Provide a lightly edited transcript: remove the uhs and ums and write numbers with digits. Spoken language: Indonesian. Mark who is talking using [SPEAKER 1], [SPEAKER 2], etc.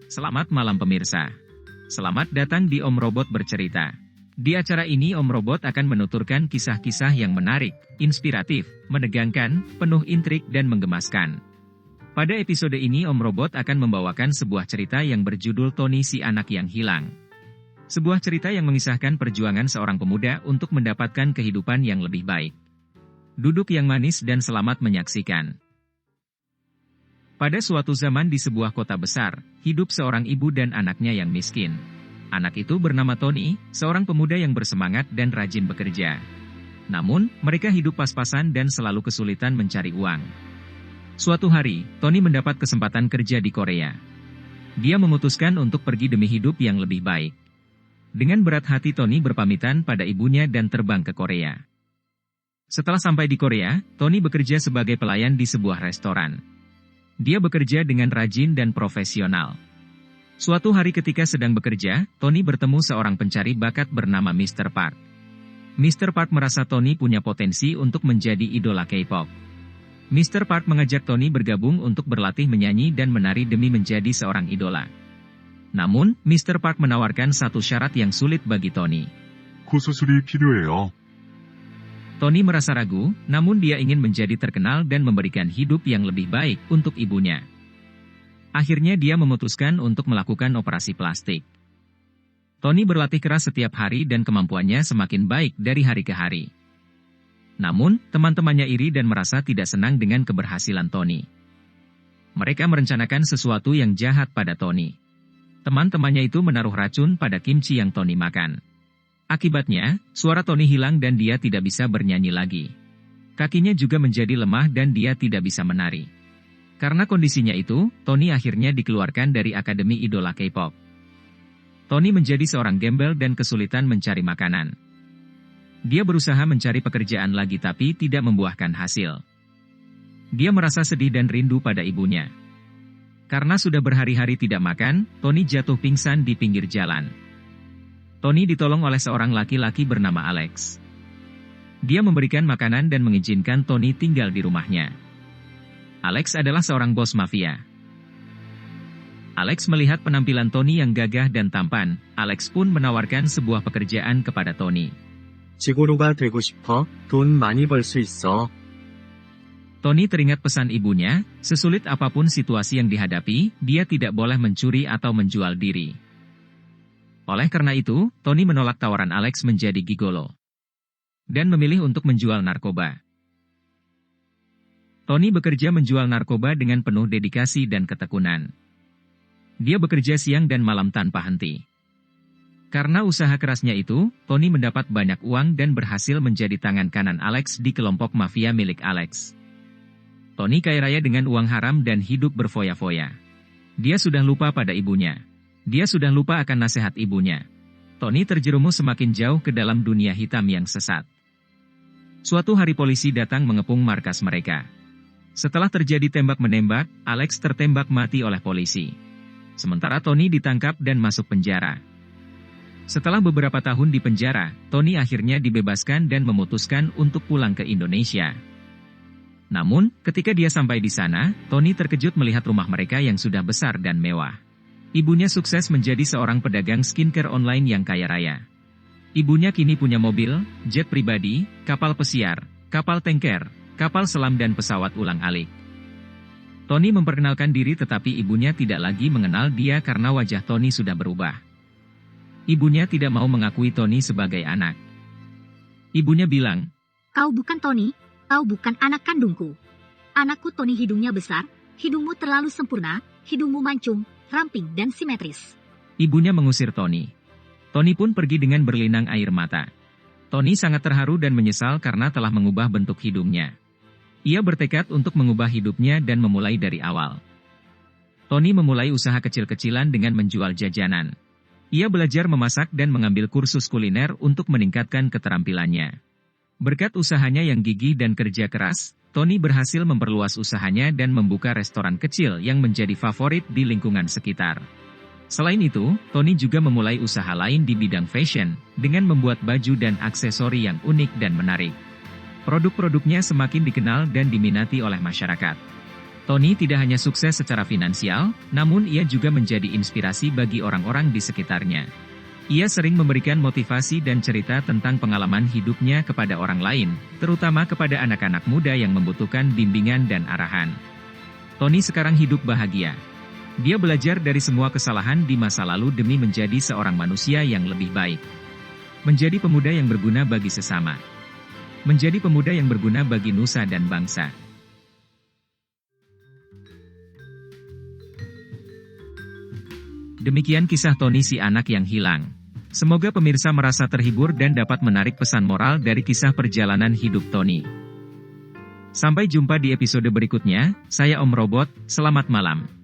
[SPEAKER 1] Selamat malam pemirsa. Selamat datang di Om Robot Bercerita. Di acara ini Om Robot akan menuturkan kisah-kisah yang menarik, inspiratif, menegangkan, penuh intrik dan menggemaskan. Pada episode ini Om Robot akan membawakan sebuah cerita yang berjudul Tony si anak yang hilang. Sebuah cerita yang mengisahkan perjuangan seorang pemuda untuk mendapatkan kehidupan yang lebih baik. Duduk yang manis dan selamat menyaksikan. Pada suatu zaman di sebuah kota besar, hidup seorang ibu dan anaknya yang miskin. Anak itu bernama Tony, seorang pemuda yang bersemangat dan rajin bekerja. Namun, mereka hidup pas-pasan dan selalu kesulitan mencari uang. Suatu hari, Tony mendapat kesempatan kerja di Korea. Dia memutuskan untuk pergi demi hidup yang lebih baik. Dengan berat hati Tony berpamitan pada ibunya dan terbang ke Korea. Setelah sampai di Korea, Tony bekerja sebagai pelayan di sebuah restoran. Dia bekerja dengan rajin dan profesional. Suatu hari ketika sedang bekerja, Tony bertemu seorang pencari bakat bernama Mr. Park. Mr. Park merasa Tony punya potensi untuk menjadi idola K-pop. Mr. Park mengajak Tony bergabung untuk berlatih menyanyi dan menari demi menjadi seorang idola. Namun, Mr. Park menawarkan satu syarat yang sulit bagi Tony.
[SPEAKER 2] 고수술이 필요해요.
[SPEAKER 1] Tony merasa ragu, namun dia ingin menjadi terkenal dan memberikan hidup yang lebih baik untuk ibunya. Akhirnya dia memutuskan untuk melakukan operasi plastik. Tony berlatih keras setiap hari dan kemampuannya semakin baik dari hari ke hari. Namun, teman-temannya iri dan merasa tidak senang dengan keberhasilan Tony. Mereka merencanakan sesuatu yang jahat pada Tony. Teman-temannya itu menaruh racun pada kimchi yang Tony makan. Akibatnya, suara Tony hilang dan dia tidak bisa bernyanyi lagi. Kakinya juga menjadi lemah dan dia tidak bisa menari. Karena kondisinya itu, Tony akhirnya dikeluarkan dari Akademi Idola K-pop. Tony menjadi seorang gembel dan kesulitan mencari makanan. Dia berusaha mencari pekerjaan lagi tapi tidak membuahkan hasil. Dia merasa sedih dan rindu pada ibunya. Karena sudah berhari-hari tidak makan, Tony jatuh pingsan di pinggir jalan. Tony ditolong oleh seorang laki-laki bernama Alex. Dia memberikan makanan dan mengizinkan Tony tinggal di rumahnya. Alex adalah seorang bos mafia. Alex melihat penampilan Tony yang gagah dan tampan, Alex pun menawarkan sebuah pekerjaan kepada Tony.
[SPEAKER 3] 지고로가 되고 싶어? 돈 많이 벌 수 있어.
[SPEAKER 1] Tony teringat pesan ibunya, sesulit apapun situasi yang dihadapi, dia tidak boleh mencuri atau menjual diri. Oleh karena itu, Tony menolak tawaran Alex menjadi gigolo. Dan memilih untuk menjual narkoba. Tony bekerja menjual narkoba dengan penuh dedikasi dan ketekunan. Dia bekerja siang dan malam tanpa henti. Karena usaha kerasnya itu, Tony mendapat banyak uang dan berhasil menjadi tangan kanan Alex di kelompok mafia milik Alex. Tony kaya raya dengan uang haram dan hidup berfoya-foya. Dia sudah lupa pada ibunya. Dia sudah lupa akan nasihat ibunya. Tony terjerumus semakin jauh ke dalam dunia hitam yang sesat. Suatu hari polisi datang mengepung markas mereka. Setelah terjadi tembak-menembak, Alex tertembak mati oleh polisi. Sementara Tony ditangkap dan masuk penjara. Setelah beberapa tahun di penjara, Tony akhirnya dibebaskan dan memutuskan untuk pulang ke Indonesia. Namun, ketika dia sampai di sana, Tony terkejut melihat rumah mereka yang sudah besar dan mewah. Ibunya sukses menjadi seorang pedagang skincare online yang kaya raya. Ibunya kini punya mobil, jet pribadi, kapal pesiar, kapal tanker, kapal selam dan pesawat ulang-alik. Tony memperkenalkan diri tetapi ibunya tidak lagi mengenal dia karena wajah Tony sudah berubah. Ibunya tidak mau mengakui Tony sebagai anak. Ibunya bilang,
[SPEAKER 4] "Kau bukan Tony, kau bukan anak kandungku. Anakku Tony hidungnya besar, hidungmu terlalu sempurna, hidungmu mancung, ramping dan simetris."
[SPEAKER 1] Ibunya mengusir Tony. Tony pun pergi dengan berlinang air mata. Tony sangat terharu dan menyesal karena telah mengubah bentuk hidungnya. Ia bertekad untuk mengubah hidupnya dan memulai dari awal. Tony memulai usaha kecil-kecilan dengan menjual jajanan. Ia belajar memasak dan mengambil kursus kuliner untuk meningkatkan keterampilannya. Berkat usahanya yang gigih dan kerja keras, Tony berhasil memperluas usahanya dan membuka restoran kecil yang menjadi favorit di lingkungan sekitar. Selain itu, Tony juga memulai usaha lain di bidang fashion, dengan membuat baju dan aksesori yang unik dan menarik. Produk-produknya semakin dikenal dan diminati oleh masyarakat. Tony tidak hanya sukses secara finansial, namun ia juga menjadi inspirasi bagi orang-orang di sekitarnya. Ia sering memberikan motivasi dan cerita tentang pengalaman hidupnya kepada orang lain, terutama kepada anak-anak muda yang membutuhkan bimbingan dan arahan. Tony sekarang hidup bahagia. Dia belajar dari semua kesalahan di masa lalu demi menjadi seorang manusia yang lebih baik. Menjadi pemuda yang berguna bagi sesama. Menjadi pemuda yang berguna bagi nusa dan bangsa. Demikian kisah Tony si anak yang hilang. Semoga pemirsa merasa terhibur dan dapat menarik pesan moral dari kisah perjalanan hidup Tony. Sampai jumpa di episode berikutnya, saya Om Robot, selamat malam.